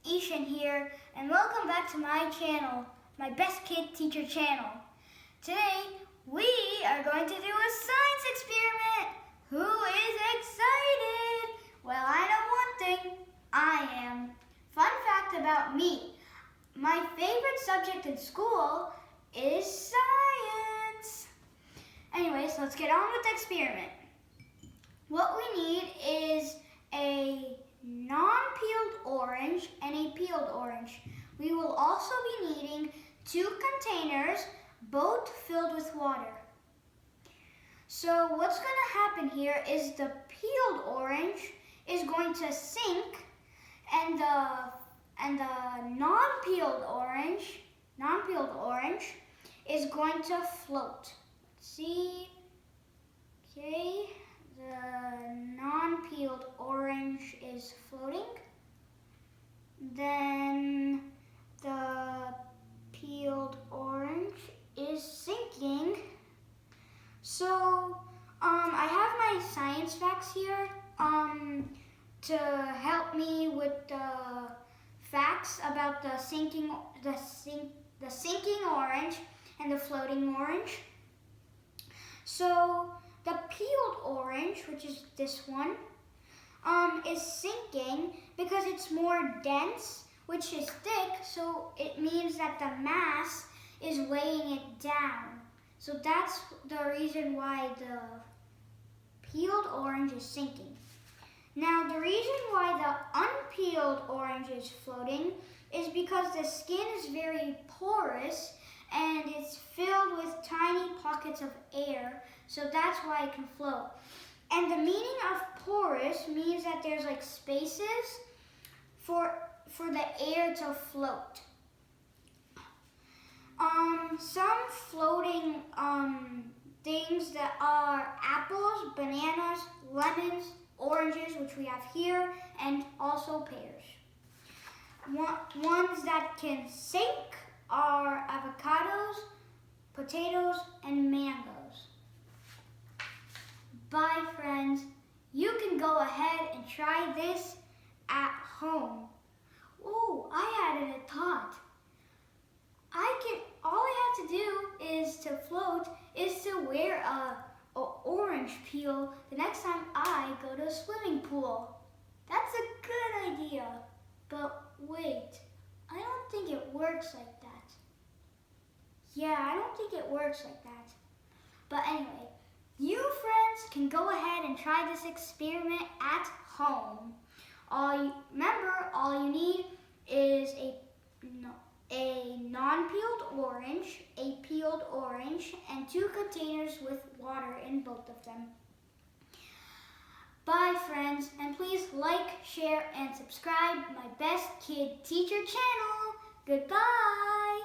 Ishan here, and welcome back to my channel, my Best Kid Teacher channel. Today, we are going to do a science experiment. Who is excited? Well, I know one thing. I am. Fun fact about me. My favorite subject in school is science. Anyways, let's get on with the experiment. What we need is a non-peeled orange and a peeled orange. We will also be needing 2 containers, both filled with water. So what's going to happen here is the peeled orange is going to sink, and the non-peeled orange is going to float. Let's see. Okay. The non-peeled orange is floating. Then the peeled orange is sinking. So I have my science facts here to help me with the facts about the sinking orange and the floating orange. So the peeled orange, which is this one, is sinking because it's more dense, which is thick, so it means that the mass is weighing it down. So that's the reason why the peeled orange is sinking. Now, the reason why the unpeeled orange is floating is because the skin is very porous and it's filled with tiny pockets of air, so that's why it can float. And the meaning of porous means that there's like spaces for the air to float. Some floating things that are apples, bananas, lemons, oranges, which we have here, and also pears. Ones that can sink are avocados, potatoes, and mangoes. Bye, friends. You can go ahead and try this at home. Oh, I added a thought. All I have to do is to float is to wear a orange peel the next time I go to a swimming pool. That's a good idea. But wait, I don't think it works like that. Yeah, I don't think it works like that. But anyway, you friends can go ahead and try this experiment at home. Remember, all you need is a non-peeled orange, a peeled orange, and 2 containers with water in both of them. Bye, friends, and please like, share, and subscribe my Best Kid Teacher channel. Goodbye!